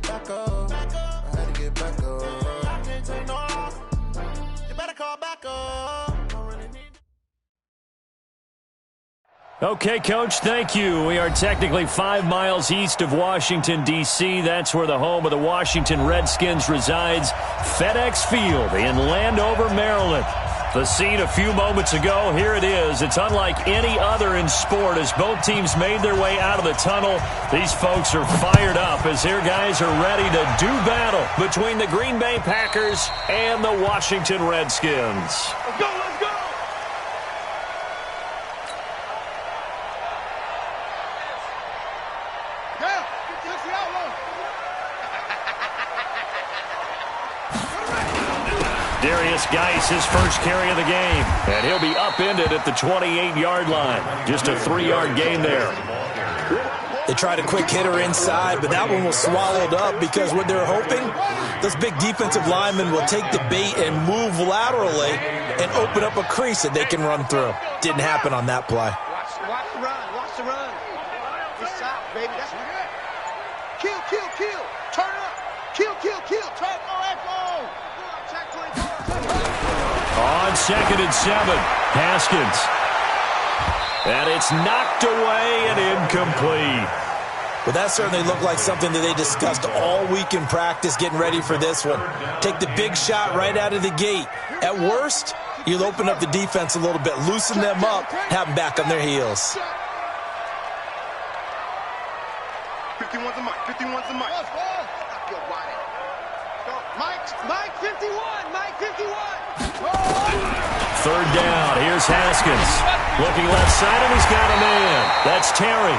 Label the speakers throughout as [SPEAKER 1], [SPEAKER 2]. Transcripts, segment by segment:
[SPEAKER 1] get back up. I had to get back up. I can't take no loss. You better call back up.
[SPEAKER 2] Okay, Coach, thank you. We are technically 5 miles east of Washington, D.C. That's where the home of the Washington Redskins resides, FedEx Field in Landover, Maryland. The scene a few moments ago, here it is. It's unlike any other in sport as both teams made their way out of the tunnel. These folks are fired up as their guys are ready to do battle between the Green Bay Packers and the Washington Redskins.
[SPEAKER 3] Let's go, let's go!
[SPEAKER 2] Darius Geis, his first carry of the game, and he'll be upended at the 28-yard line. Just a 3-yard gain there.
[SPEAKER 4] They tried a quick hitter inside, but that one was swallowed up because what they're hoping, those big defensive linemen will take the bait and move laterally and open up a crease that they can run through. Didn't happen on that play.
[SPEAKER 3] Watch the run, watch the run. It's out, baby. That's good. Kill, kill, kill. Turn up. Kill, kill, kill. Turn up.
[SPEAKER 2] On 2nd and 7, Haskins. And it's knocked away and incomplete.
[SPEAKER 4] Well, that certainly looked like something that they discussed all week in practice getting ready for this one. Take the big shot right out of the gate. At worst, you'll open up the defense a little bit, loosen them up, have them back on their heels.
[SPEAKER 3] 51's the mic, 51's the mic. Mike 51, Mike 51.
[SPEAKER 2] Third down, here's Haskins. Looking left side, and he's got a man. That's Terry.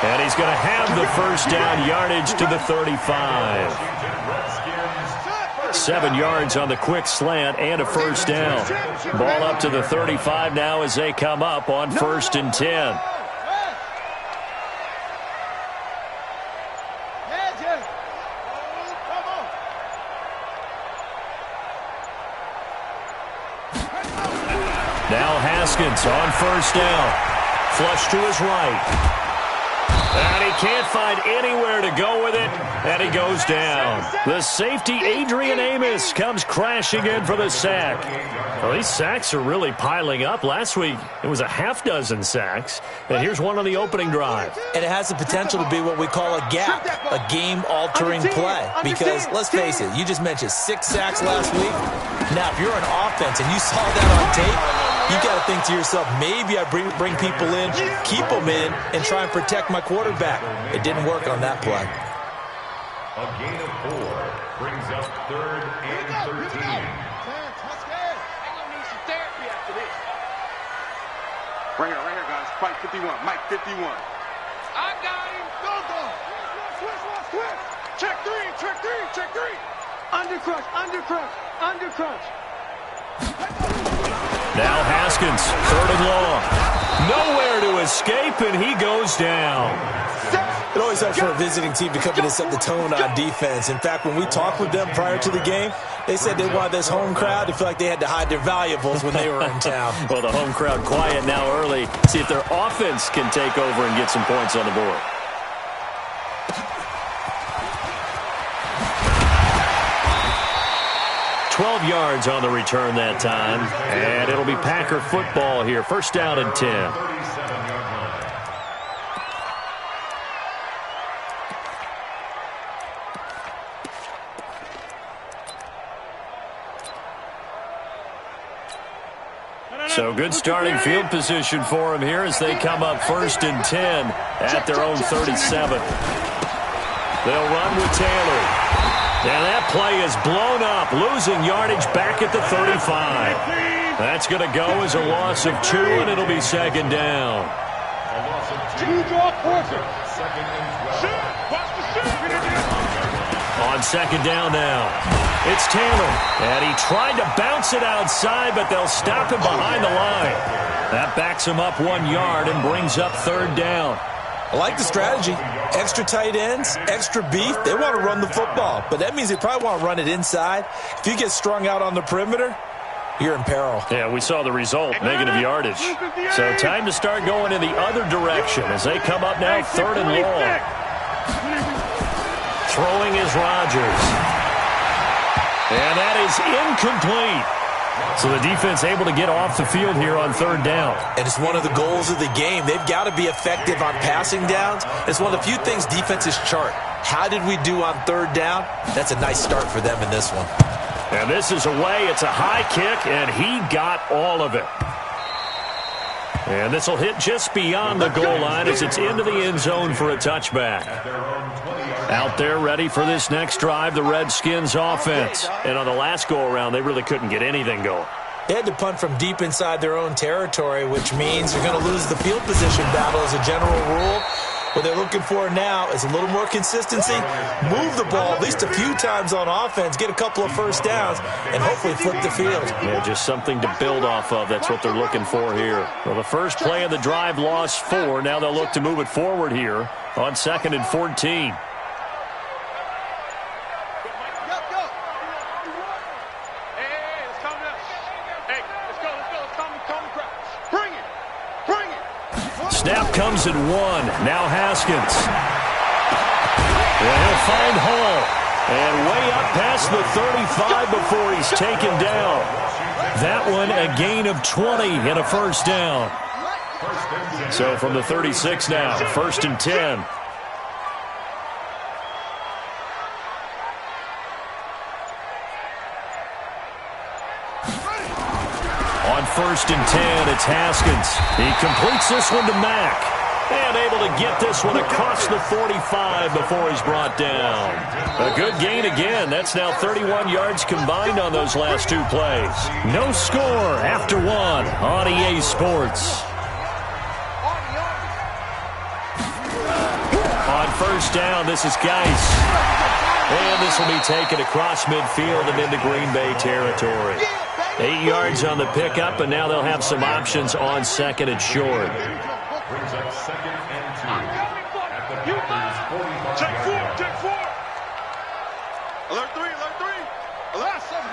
[SPEAKER 2] And he's going to have the first down yardage to the 35. 7 yards on the quick slant and a first down. Ball up to the 35 now as they come up on 1st and 10. Now Haskins on 1st down. Flush to his right. And he can't find anywhere to go with it, and he goes down. The safety, Adrian Amos, comes crashing in for the sack. Well, these sacks are really piling up. Last week, it was a half-dozen sacks, and here's one on the opening drive.
[SPEAKER 4] And it has the potential to be what we call a gap, a game-altering play. Because, let's face it, you just mentioned 6 sacks last week. Now, if you're an offense and you saw that on tape, you got to think to yourself, maybe I bring people in, keep them in, and try and protect my quarterback. It didn't work on that play.
[SPEAKER 5] A gain of 4 brings up 3rd and 13.
[SPEAKER 3] Right here, guys. Mike 51, Mike 51. I got him. Go. Switch. Check 3. Under crunch.
[SPEAKER 2] Now Haskins, 3rd and long. Nowhere to escape, and he goes down.
[SPEAKER 4] It always helps for a visiting team to come in and set the tone on defense. In fact, when we talked with them prior to the game, they said they wanted this home crowd to feel like they had to hide their valuables when they were in town.
[SPEAKER 2] Well, the home crowd quiet now early. See if their offense can take over and get some points on the board. $12 yards on the return that time, and it'll be Packer football here. 1st down and 10. So good starting field position for them here as they come up 1st and 10 at their own 37. They'll run with Taylor. And that play is blown up, losing yardage back at the 35. That's going to go as a loss of 2, and it'll be 2nd down. On 2nd down now, it's Taylor. And he tried to bounce it outside, but they'll stop him behind the line. That backs him up 1 yard and brings up 3rd down.
[SPEAKER 4] I like the strategy. Extra tight ends, extra beef. They want to run the football, but that means they probably want to run it inside. If you get strung out on the perimeter, you're in peril.
[SPEAKER 2] Yeah, we saw the result, negative yardage. So time to start going in the other direction as they come up now 3rd and long. Throwing is Rodgers. And that is incomplete. So the defense able to get off the field here on third down.
[SPEAKER 4] And it's one of the goals of the game. They've got to be effective on passing downs. It's one of the few things defenses chart. How did we do on third down? That's a nice start for them in this one.
[SPEAKER 2] And this is away. It's a high kick, and he got all of it. And this will hit just beyond the goal line as it's into the end zone for a touchback. Out there ready for this next drive, the Redskins offense. And on the last go-around, they really couldn't get anything going.
[SPEAKER 4] They had to punt from deep inside their own territory, which means you're going to lose the field position battle as a general rule. What they're looking for now is a little more consistency, move the ball at least a few times on offense, get a couple of first downs, and hopefully flip the field.
[SPEAKER 2] Yeah, just something to build off of. That's what they're looking for here. Well, the first play of the drive lost 4. Now they'll look to move it forward here on 2nd and 14. Snap comes at 1. Now Haskins. And he'll find Hall. And way up past the 35 before he's taken down. That one a gain of 20 and a first down. So from the 36 now, 1st and 10. On 1st and 10, it's Haskins. He completes this one to Mack. And able to get this one across the 45 before he's brought down. A good gain again. That's now 31 yards combined on those last 2 plays. No score after 1 on EA Sports. On 1st down, this is Geis. And this will be taken across midfield and into Green Bay territory. 8 yards on the pickup, and now they'll have some options on 2nd and short.
[SPEAKER 5] Brings up 2nd and 2 at the Packers' 45.
[SPEAKER 3] Check 4. Alert 3. Alert 7.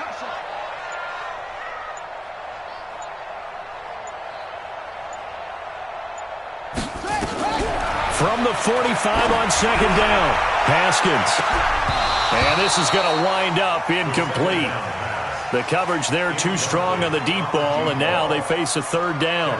[SPEAKER 2] From the 45 on 2nd down, Haskins. And this is going to wind up incomplete. The coverage there too strong on the deep ball, and now they face a 3rd down.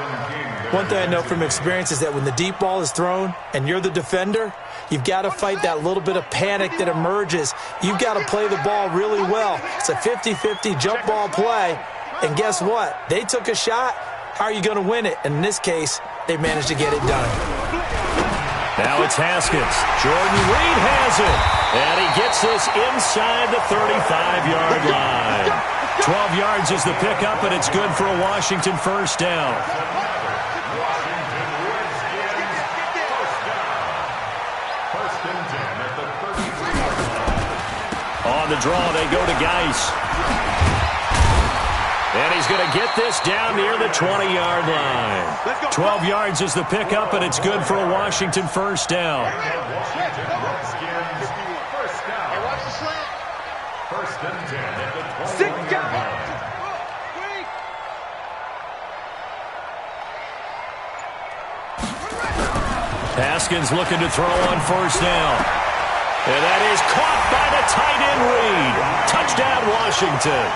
[SPEAKER 4] One thing I know from experience is that when the deep ball is thrown and you're the defender, you've got to fight that little bit of panic that emerges. You've got to play the ball really well. It's a 50-50 jump ball play, and guess what? They took a shot. How are you going to win it? And in this case, they managed to get it done.
[SPEAKER 2] Now it's Haskins. Jordan Reed has it. And he gets this inside the 35-yard line. 12 yards is the pickup, and it's good for a Washington 1st down.
[SPEAKER 5] Washington Redskins, 1st down. 1st and 10 at the 33-yard line.
[SPEAKER 2] On the draw, they go to Geis. And he's going to get this down near the 20-yard line. 12 yards is the pickup, and it's good for a Washington 1st down.
[SPEAKER 5] Washington Redskins, 1st down.
[SPEAKER 3] Hey, watch the slant.
[SPEAKER 5] 1st and 10 at the 21-yard line.
[SPEAKER 2] Haskins looking to throw on 1st down. And that is caught by the tight end Reed. Touchdown, Washington.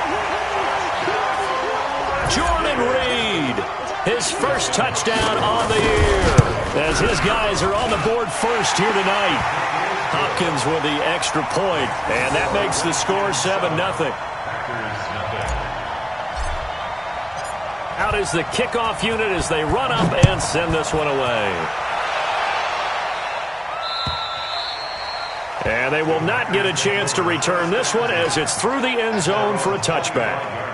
[SPEAKER 2] Jordan Reed, his 1st touchdown on the year. As his guys are on the board first here tonight. Hopkins with the extra point, and that makes the score 7-0. Out is the kickoff unit as they run up and send this one away. And they will not get a chance to return this one as it's through the end zone for a touchback.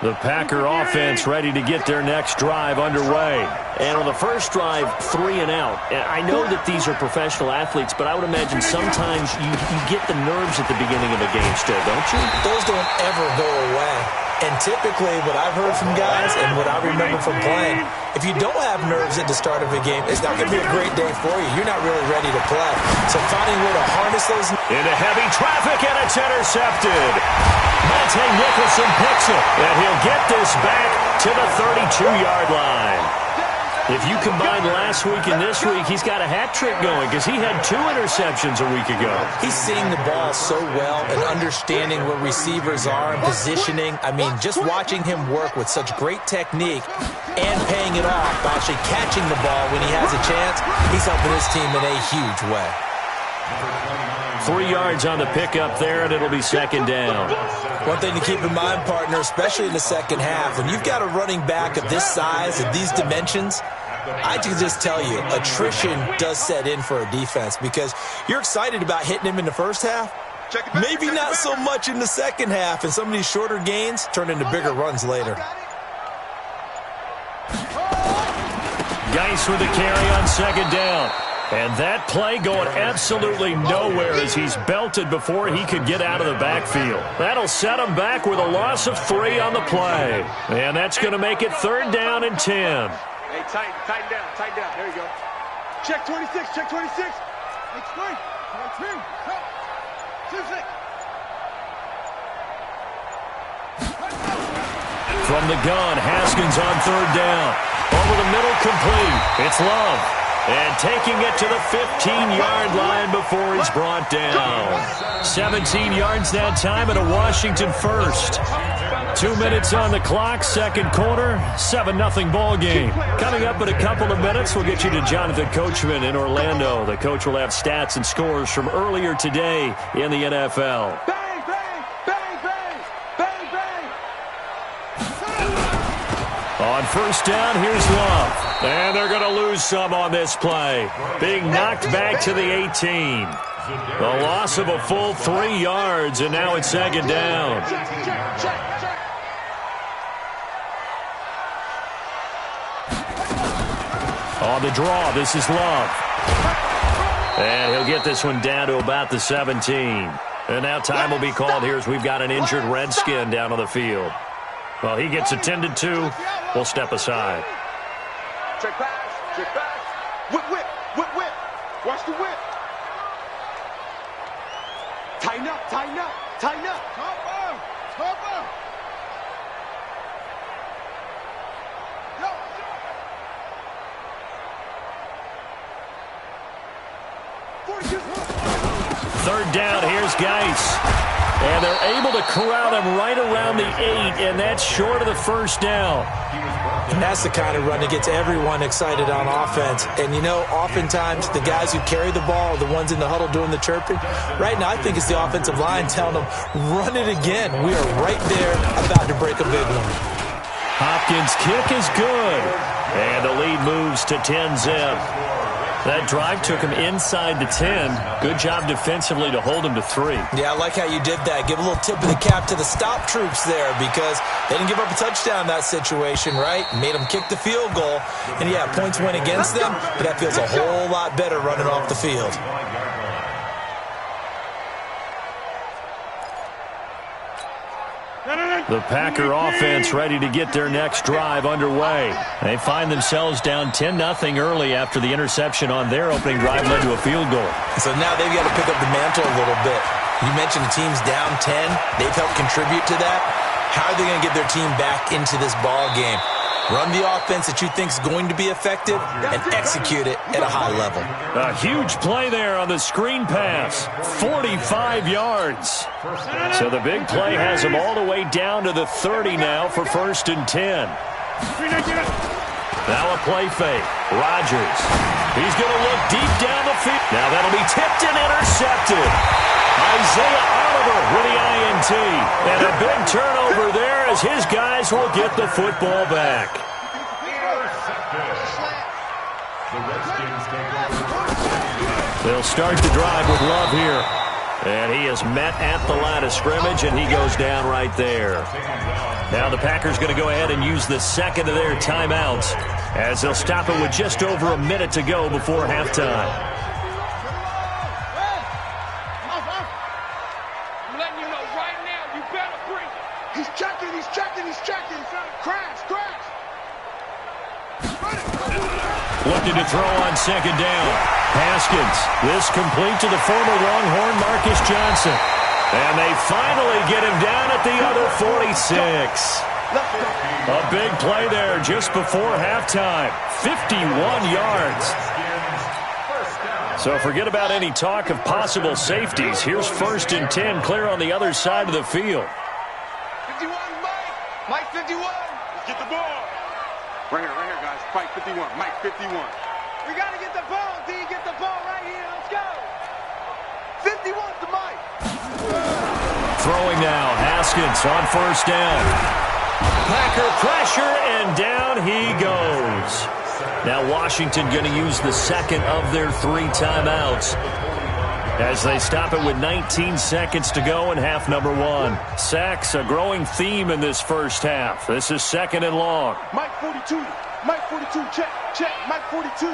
[SPEAKER 2] The Packer offense ready to get their next drive underway.
[SPEAKER 6] And on the first drive, 3 and out. I know that these are professional athletes, but I would imagine sometimes you get the nerves at the beginning of a game still, don't you?
[SPEAKER 4] Those don't ever go away. And typically what I've heard from guys and what I remember from playing, if you don't have nerves at the start of a game, it's not going to be a great day for you. You're not really ready to play. So finding a way to harness those...
[SPEAKER 2] Into heavy traffic, and it's intercepted. Dante Nicholson picks it, and he'll get this back to the 32-yard line. If you combine last week and this week, he's got a hat trick going because he had 2 interceptions a week ago.
[SPEAKER 4] He's seeing the ball so well and understanding where receivers are and positioning. I mean, just watching him work with such great technique and paying it off by actually catching the ball when he has a chance, he's helping his team in a huge way.
[SPEAKER 2] 3 yards on the pickup there, and it'll be second down.
[SPEAKER 4] One thing to keep in mind, partner, especially in the second half, when you've got a running back of this size, of these dimensions, I can just tell you, attrition does set in for a defense because you're excited about hitting him in the first half. Maybe not so much in the second half, and some of these shorter gains turn into bigger runs later.
[SPEAKER 2] Geis with the carry on second down. And that play going absolutely nowhere as he's belted before he could get out of the backfield. That'll set him back with a loss of 3 on the play. And that's going to make it 3rd down and 10.
[SPEAKER 3] Hey, tighten down. There you go. Check 26, check 26. Explain. 26.
[SPEAKER 2] From the gun, Haskins on 3rd down. Over the middle, complete. It's Love. And taking it to the 15-yard line before he's brought down. 17 yards that time and a Washington first. 2 minutes on the clock, second quarter, 7-0 ball game. Coming up in a couple of minutes, we'll get you to Jonathan Coachman in Orlando. The coach will have stats and scores from earlier today in the NFL.
[SPEAKER 3] Bang, bang, bang, bang, bang, bang.
[SPEAKER 2] On first down, here's Love. And they're going to lose some on this play. Being knocked back to the 18. The loss of a full 3 yards, and now it's second down. On the draw, this is Love. And he'll get this one down to about the 17. And now time will be called here as we've got an injured Redskin down on the field. Well, he gets attended to. We'll step aside.
[SPEAKER 3] Check pass. Whip. Watch the whip. Tighten up. Top up.
[SPEAKER 2] Third down, here's Geis. And they're able to corral him right around the 8, and that's short of the first down.
[SPEAKER 4] And that's the kind of run that gets everyone excited on offense. And, you know, oftentimes the guys who carry the ball are the ones in the huddle doing the chirping. Right now, I think it's the offensive line telling them, run it again. We are right there about to break a big one.
[SPEAKER 2] Hopkins' kick is good. And the lead moves to 10-zip. That drive took him inside the 10. Good job defensively to hold him to 3.
[SPEAKER 4] Yeah, I like how you did that. Give a little tip of the cap to the stop troops there because they didn't give up a touchdown in that situation, right? Made them kick the field goal. And, yeah, points went against them, but that feels a whole lot better running off the field.
[SPEAKER 2] The Packer offense ready to get their next drive underway. They find themselves down 10-0 early after the interception on their opening drive led to a field goal.
[SPEAKER 4] So now they've got to pick up the mantle a little bit. You mentioned the team's down 10. They've helped contribute to that. How are they going to get their team back into this ball game? Run the offense that you think is going to be effective and execute it at a high level.
[SPEAKER 2] A huge play there on the screen pass. 45 yards. So the big play has them all the way down to the 30 now for 1st and 10. Now a play fake. Rodgers. He's going to look deep down the field. Now that'll be tipped and intercepted. Isaiah Oliver with the INT. And a big turnover there as his guys will get the football back. They'll start the drive with Love here. And he is met at the line of scrimmage, and he goes down right there. Now the Packers going to go ahead and use the second of their timeouts as they'll stop it with just over a minute to go before halftime. Looking to throw on second down. Haskins. This complete to the former Longhorn Marcus Johnson. And they finally get him down at the other 46. A big play there just before halftime. 51 yards. So forget about any talk of possible safeties. Here's 1st and 10, clear on the other side of the field.
[SPEAKER 3] 51, Mike. Mike 51. Let's get the ball. Right here, guys. Mike 51. Mike 51. We got to get the ball, D. Get the ball right here. Let's go. 51 to Mike.
[SPEAKER 2] Throwing now. Haskins on 1st down. Packer pressure, and down he goes. Now Washington going to use the second of their 3 timeouts as they stop it with 19 seconds to go in half number 1. Sacks, a growing theme in this first half. This is 2nd and long.
[SPEAKER 3] Mike 42. Mike 42. Check. Check. Mike 42.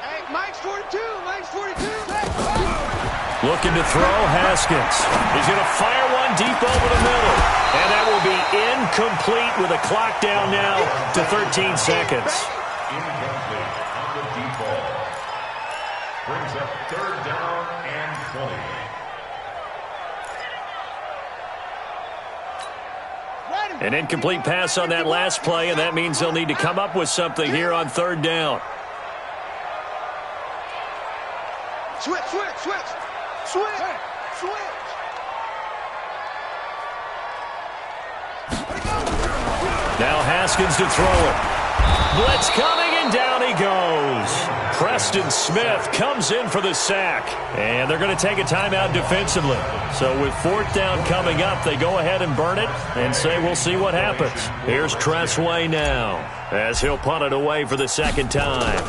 [SPEAKER 3] Hey, Mike's 42. Mike's 42.
[SPEAKER 2] Looking to throw, Haskins. He's going to fire one deep over the middle. And that will be incomplete with a clock down now to 13 seconds.
[SPEAKER 5] Incomplete on the deep ball. Brings up 3rd down and 20.
[SPEAKER 2] An incomplete pass on that last play, and that means they'll need to come up with something here on 3rd down.
[SPEAKER 3] Switch.
[SPEAKER 2] Now Haskins to throw it. Blitz coming, and down he goes. Preston Smith comes in for the sack. And they're going to take a timeout defensively. So with 4th down coming up, they go ahead and burn it and say we'll see what happens. Here's Tressway now as he'll punt it away for the 2nd time.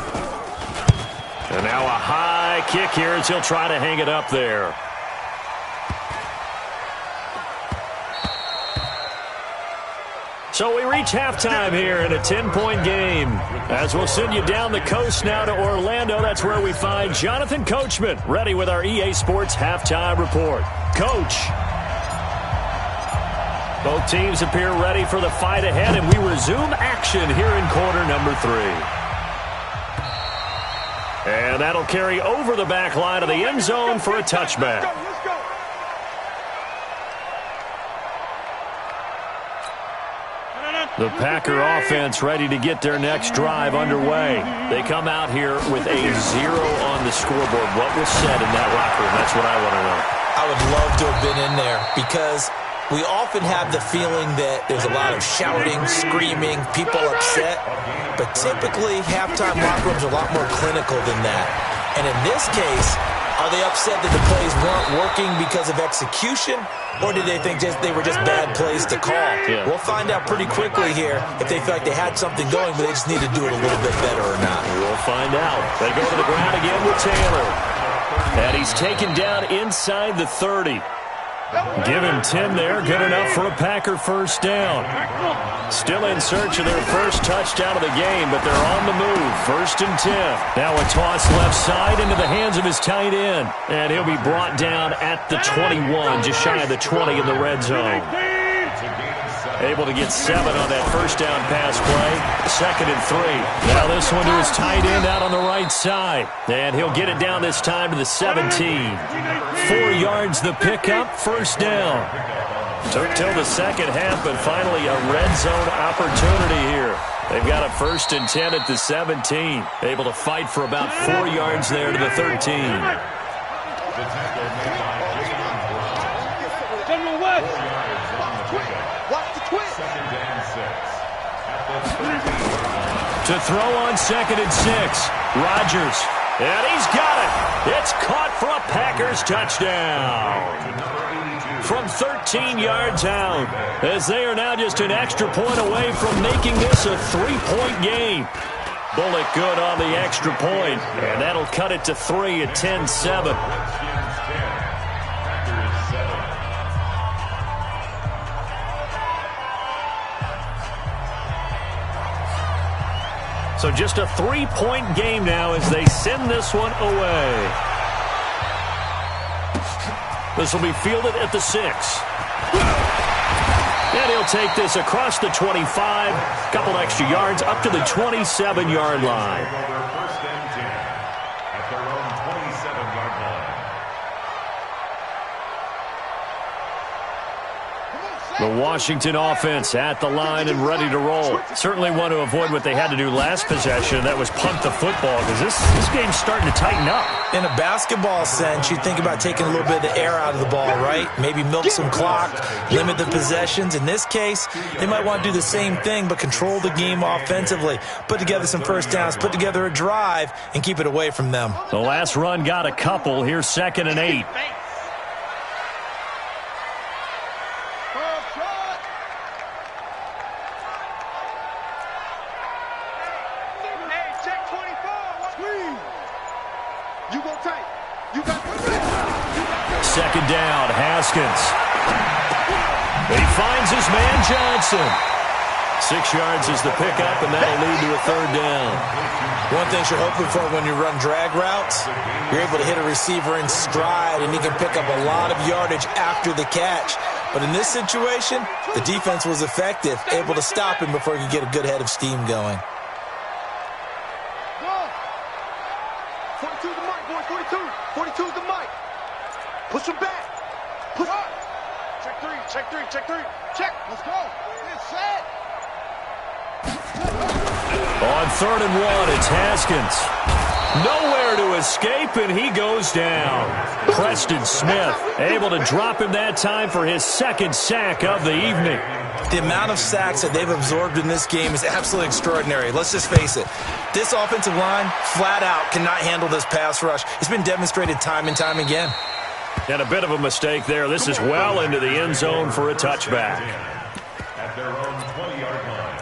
[SPEAKER 2] And now a high kick here as he'll try to hang it up there. So we reach halftime here in a 10-point game. As we'll send you down the coast now to Orlando, that's where we find Jonathan Coachman, ready with our EA Sports Halftime Report. Coach. Both teams appear ready for the fight ahead, and we resume action here in quarter number 3. And that'll carry over the back line of the end zone for a touchback. The Packer offense ready to get their next drive underway. They come out here with a 0 on the scoreboard. What was said in that locker room? That's what I want to know.
[SPEAKER 4] I would love to have been in there because we often have the feeling that there's a lot of shouting, screaming, people upset. But typically, halftime locker rooms are a lot more clinical than that. And in this case, are they upset that the plays weren't working because of execution? Or did they think they were just bad plays to call?
[SPEAKER 2] Yeah.
[SPEAKER 4] We'll find out pretty quickly here if they feel like they had something going, but they just need to do it a little bit better or not.
[SPEAKER 2] We'll find out. They go to the ground again with Taylor. And he's taken down inside the 30. Give him 10 there. Good enough for a Packer 1st down. Still in search of their first touchdown of the game, but they're on the move. 1st and 10. Now a toss left side into the hands of his tight end. And he'll be brought down at the 21, just shy of the 20 in the red zone. Able to get 7 on that 1st down pass play. 2nd and 3. Now this one to his tight end out on the right side. And he'll get it down this time to the 17. 4 yards the pickup, 1st down. Took till the 2nd half, but finally a red zone opportunity here. They've got a 1st and 10 at the 17. Able to fight for about 4 yards there to the 13.
[SPEAKER 3] General West. Watch the twist.
[SPEAKER 5] 2nd and 6. At the 13.
[SPEAKER 2] To throw on 2nd and 6. Rodgers. And he's got it. It's caught for a Packers touchdown. From 13 yards out, as they are now just an extra point away from making this a 3-point game. Bullock good on the extra point, and that'll cut it to 3 at 10-7. So just a 3-point game now as they send this one away. This will be fielded at the 6. And he'll take this across the 25. Couple extra yards up to the 27-yard line.
[SPEAKER 5] 1st and 10 at their own 27-yard line.
[SPEAKER 2] The Washington offense at the line and ready to roll. Certainly want to avoid what they had to do last possession. That was punt the football, because this game's starting to tighten up.
[SPEAKER 4] In a basketball sense, you think about taking a little bit of the air out of the ball, right? Maybe milk some clock, limit the possessions. In this case, they might want to do the same thing, but control the game offensively. Put together some first downs, put together a drive, and keep it away from them.
[SPEAKER 2] The last run got a couple. Here's 2nd and 8. Second down, Haskins. He finds his man, Johnson. 6 yards is the pickup, and that'll lead to a 3rd down.
[SPEAKER 4] One thing you're hoping for when you run drag routes, you're able to hit a receiver in stride, and he can pick up a lot of yardage after the catch. But in this situation, the defense was effective, able to stop him before he could get a good head of steam going.
[SPEAKER 3] 42 is the mic, boys. 42. 42 is the mic. Push him back. Push up. Check 3. Check 3. Check 3. Check. Let's go. It's set.
[SPEAKER 2] On 3rd and 1, it's Haskins. Nowhere to escape, and he goes down. Preston Smith able to drop him that time for his 2nd sack of the evening.
[SPEAKER 4] The amount of sacks that they've absorbed in this game is absolutely extraordinary. Let's just face it. This offensive line, flat out, cannot handle this pass rush. It's been demonstrated time and time again.
[SPEAKER 2] And a bit of a mistake there. This is well into the end zone for a touchback.
[SPEAKER 5] At their own 20-yard line.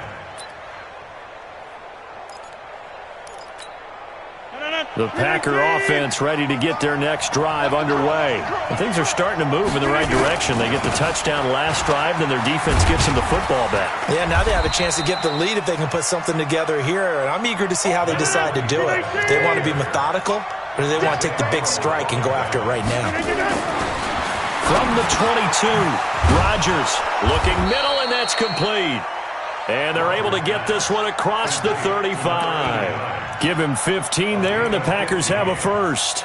[SPEAKER 2] The Packer offense ready to get their next drive underway. And things are starting to move in the right direction. They get the touchdown last drive, then their defense gives them the football back.
[SPEAKER 4] Yeah, now they have a chance to get the lead if they can put something together here. And I'm eager to see how they decide to do it. Do they want to be methodical, or do they want to take the big strike and go after it right now?
[SPEAKER 2] From the 22, Rodgers looking middle, and that's complete. And they're able to get this one across the 35. Give him 15 there, and the Packers have a first.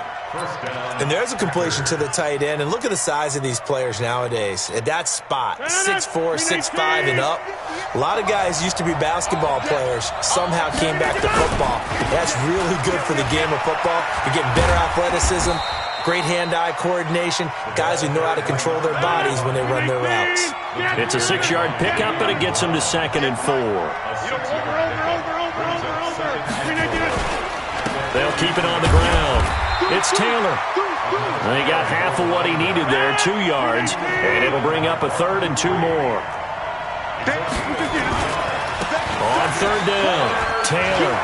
[SPEAKER 4] And there's a completion to the tight end. And look at the size of these players nowadays. At that spot, 6'4", 6'5", and up. A lot of guys used to be basketball players. Somehow came back to football. That's really good for the game of football. You're getting better athleticism, great hand-eye coordination, guys who know how to control their bodies when they run their routes.
[SPEAKER 2] It's a 6-yard pickup, but it gets them to 2nd and 4. They'll keep it on the ground. It's Taylor. They got half of what he needed there, 2 yards, and it'll bring up a 3rd and 2 more. On 3rd down, Taylor.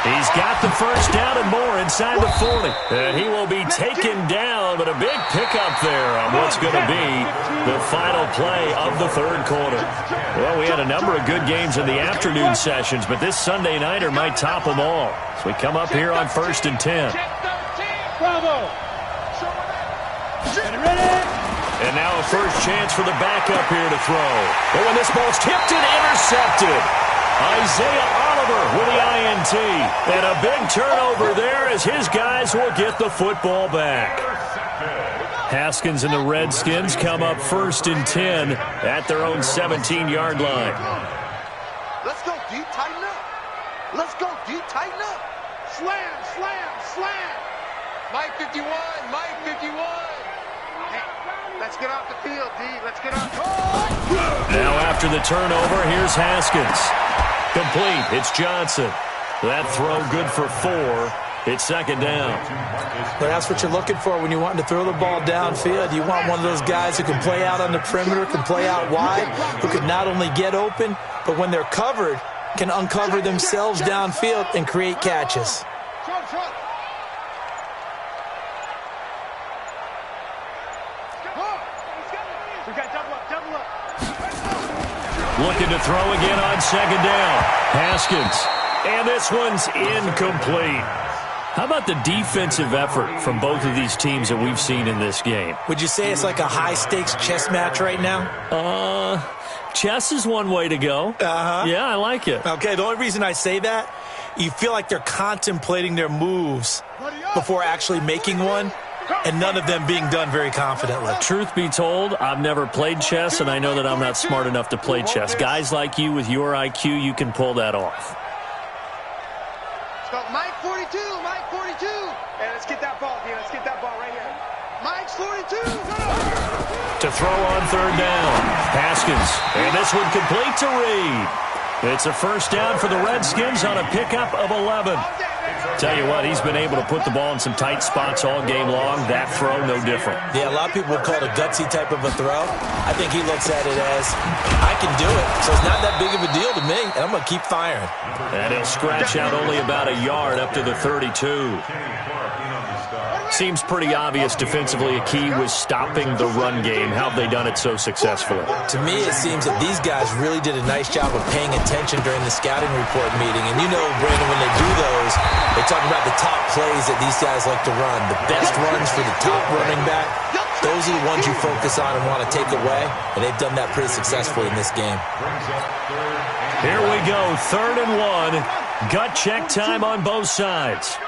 [SPEAKER 2] He's got the first down and more inside the 40. And he will be taken down, but a big pickup there on what's going to be the final play of the 3rd quarter. Well, we had a number of good games in the afternoon sessions, but this Sunday nighter might top them all. So we come up here on 1st and 10.
[SPEAKER 3] Bravo.
[SPEAKER 2] And now a first chance for the backup here to throw. But when this ball's tipped and intercepted, Isaiah Oliver with the INT. And a big turnover there as his guys will get the football back. Haskins and the Redskins come up 1st and 10 at their own 17-yard line.
[SPEAKER 3] Let's go deep, tighten up. Let's go deep, tighten up. Slam, slam, slam. Mike 51, Mike 51. Hey, let's get off the field, D. Let's get off.
[SPEAKER 2] Now after the turnover, here's Haskins. Complete. It's Johnson. That throw good for 4. It's 2nd down.
[SPEAKER 4] But that's what you're looking for when you want to throw the ball downfield. You want one of those guys who can play out on the perimeter, can play out wide, who can not only get open, but when they're covered, can uncover themselves downfield and create catches.
[SPEAKER 2] Looking to throw again on 2nd down. Haskins. And this one's incomplete. How about the defensive effort from both of these teams that we've seen in this game?
[SPEAKER 4] Would you say it's like a high-stakes chess match right now?
[SPEAKER 2] Chess is one way to go.
[SPEAKER 4] Uh-huh.
[SPEAKER 2] Yeah, I like it.
[SPEAKER 4] Okay, the only reason I say that, you feel like they're contemplating their moves before actually making one. and none of them being done very confidently.
[SPEAKER 6] Truth be told, I've never played chess, and I know that I'm not smart enough to play chess. Guys like you with your IQ, you can pull that off.
[SPEAKER 3] Let's go, Mike 42, Mike 42. Hey, let's get that ball, Dean. Let's get that ball right here. Mike's 42.
[SPEAKER 2] To throw on third down, Haskins. And this one complete to Reed. It's a first down for the Redskins on a pickup of 11. Tell you what, he's been able to put the ball in some tight spots all game long. That throw, no different.
[SPEAKER 4] Yeah, a lot of people would call it a gutsy type of a throw. I think he looks at it as, I can do it, so it's not that big of a deal to me, and I'm going to keep firing.
[SPEAKER 2] And he'll scratch out only about a yard up to the 32. Seems pretty obvious defensively a key was stopping the run game. How have they done it so successfully?
[SPEAKER 4] To me, it seems that these guys really did a nice job of paying attention during the scouting report meeting. And you know, Brandon, when they do those, they talk about the top plays that these guys like to run. The best runs for the top running back, those are the ones you focus on and want to take away. And they've done that pretty successfully in this game.
[SPEAKER 2] Here we go, 3rd and 1. Gut check time on both sides.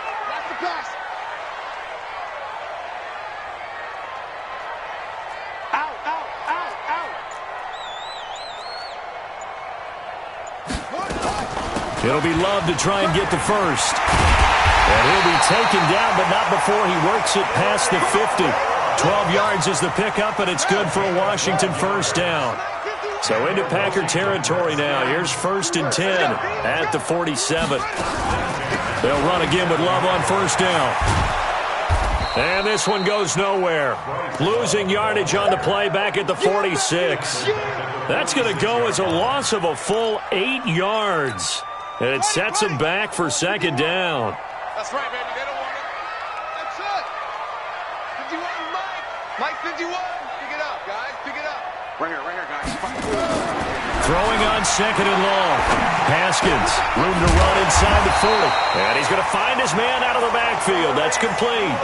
[SPEAKER 2] It'll be Love to try and get the first. And he'll be taken down, but not before he works it past the 50. 12 yards is the pickup, and it's good for a Washington first down. So into Packer territory now. Here's 1st and 10 at the 47. They'll run again with Love on first down. And this one goes nowhere. Losing yardage on the play back at the 46. That's going to go as a loss of a full 8 yards. And it sets him back for 2nd down.
[SPEAKER 3] That's right, baby. They don't want it. That's it. 51, Mike. Mike 51. Pick it up, guys. Pick it up. Right here, guys.
[SPEAKER 2] Throwing on 2nd and long. Haskins, room to run inside the 40. And he's going to find his man out of the backfield. That's complete.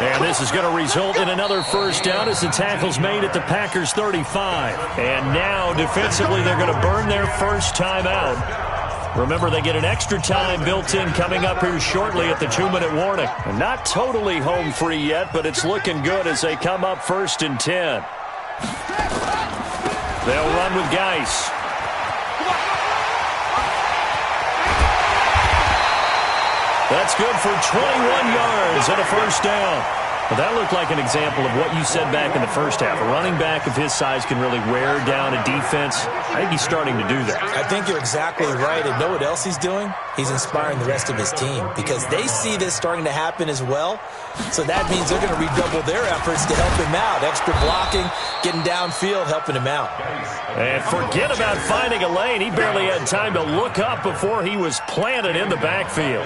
[SPEAKER 2] And this is going to result in another first down as the tackle's made at the Packers' 35. And now, defensively, they're going to burn their first time out. Remember, they get an extra time built in coming up here shortly at the 2-minute warning. And not totally home free yet, but it's looking good as they come up 1st and 10. They'll run with Geis. That's good for 21 yards and a first down. Well, that looked like an example of what you said back in the first half. A running back of his size can really wear down a defense. I think he's starting to do that.
[SPEAKER 4] I think you're exactly right. And know what else he's doing? He's inspiring the rest of his team because they see this starting to happen as well. So that means they're going to redouble their efforts to help him out. Extra blocking, getting downfield, helping him out.
[SPEAKER 2] And forget about finding a lane. He barely had time to look up before he was planted in the backfield.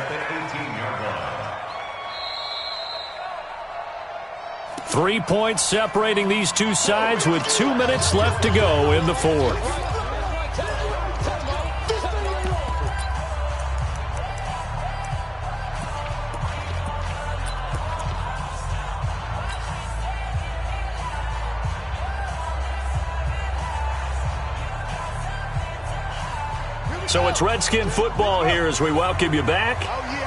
[SPEAKER 2] 3 points separating these two sides with 2 minutes left to go in the 4th. So it's Redskin football here as we welcome you back.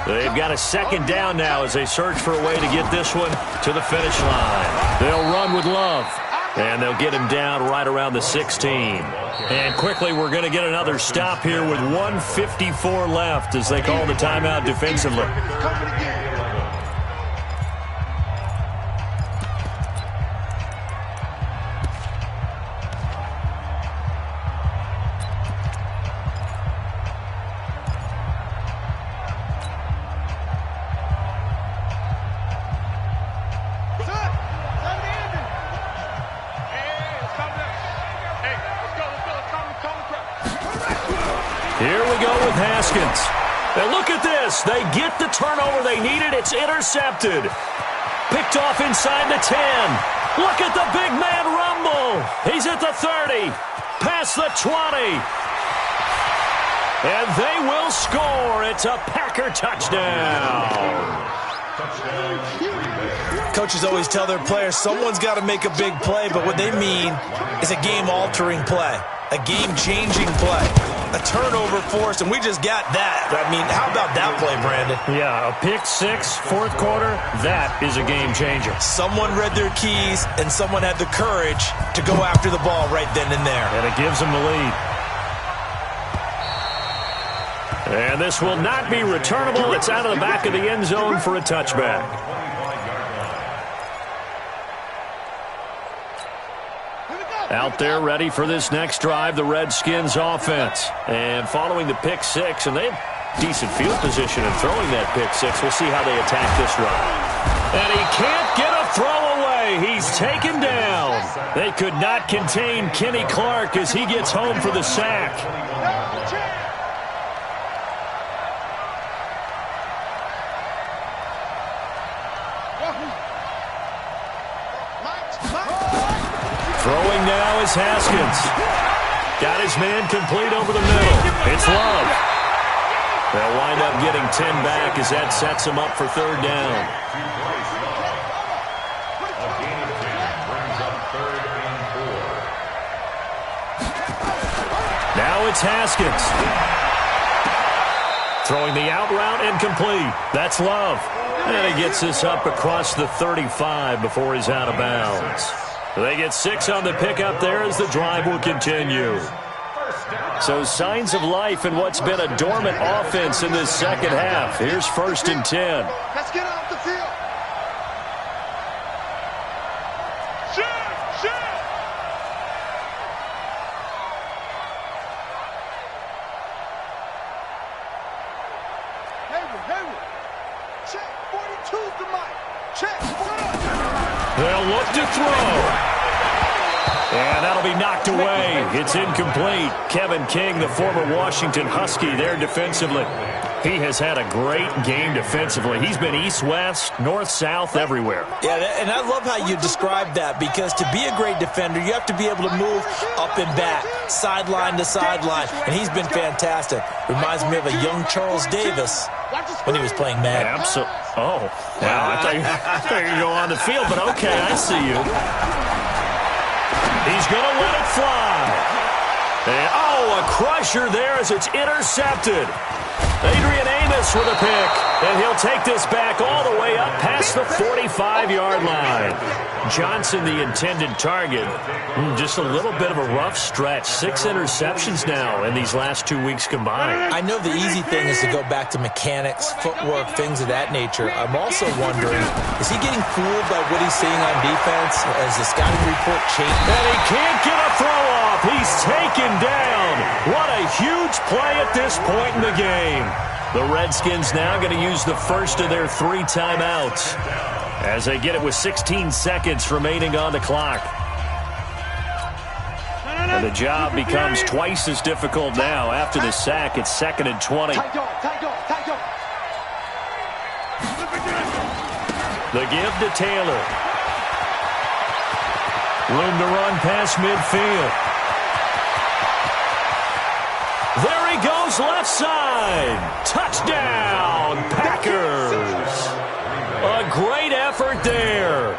[SPEAKER 2] They've got a 2nd down now as they search for a way to get this one to the finish line. They'll run with Love, and they'll get him down right around the 16. And quickly, we're going to get another stop here with 1:54 left as they call the timeout defensively. Here we go with Haskins. And look at this. They get the turnover they needed. It's intercepted. Picked off inside the 10. Look at the big man rumble. He's at the 30. Past the 20. And they will score. It's a Packer touchdown.
[SPEAKER 4] Coaches always tell their players someone's got to make a big play, but what they mean is a game-altering play, a game-changing play. A turnover forced, and we just got that. I mean, how about that play, Brandon?
[SPEAKER 2] Yeah, a pick six, fourth quarter, that is a game changer.
[SPEAKER 4] Someone read their keys, and someone had the courage to go after the ball right then and there.
[SPEAKER 2] And it gives them the lead. And this will not be returnable. It's out of the back of the end zone for a touchback. Out there ready for this next drive, the Redskins offense. And following the pick six, and they have decent field position in throwing that pick six. We'll see how they attack this drive. And he can't get a throw away. He's taken down. They could not contain Kenny Clark as he gets home for the sack. Throwing now is Haskins. Got his man complete over the middle. It's Love. They'll wind up getting 10 back as that sets them up for third down.
[SPEAKER 5] A gain of 10 brings up 3rd and 4.
[SPEAKER 2] Now it's Haskins. Throwing the out route and complete. That's Love. And he gets this up across the 35 before he's out of bounds. They get 6 on the pickup there as the drive will continue. So signs of life in what's been a dormant offense in this second half. Here's 1st and 10.
[SPEAKER 3] Let's get off the field. Shoot! Hayward. Check. 42's the mic. Check.
[SPEAKER 2] They'll look to throw. And that'll be knocked away. It's incomplete. Kevin King, the former Washington Husky, there defensively. He has had a great game defensively. He's been east-west, north-south, everywhere.
[SPEAKER 4] Yeah, and I love how you describe that, because to be a great defender, you have to be able to move up and back, sideline to sideline, and he's been fantastic. Reminds me of a young Charles Davis when he was playing Madden.
[SPEAKER 2] Absolutely. Oh, wow. I thought you go on the field, but okay, I see you. He's going to let it fly. And, a crusher there as it's intercepted. Adrian Amos with a pick, and he'll take this back all the way up past the 45-yard line. Johnson, the intended target. Just a little bit of a rough stretch. 6 interceptions now in these last 2 weeks combined.
[SPEAKER 4] I know the easy thing is to go back to mechanics, footwork, things of that nature. I'm also wondering, is he getting fooled by what he's seeing on defense as the scouting report changes?
[SPEAKER 2] And he can't get a throw off. He's taken down. What a huge play at this point in the game. The Redskins now going to use the first of their 3 timeouts as they get it with 16 seconds remaining on the clock. And the job becomes twice as difficult now. After the sack, it's 2nd and 20. The give to Taylor. Room to run past midfield. There he goes left side. Touchdown, Packers. A great effort there.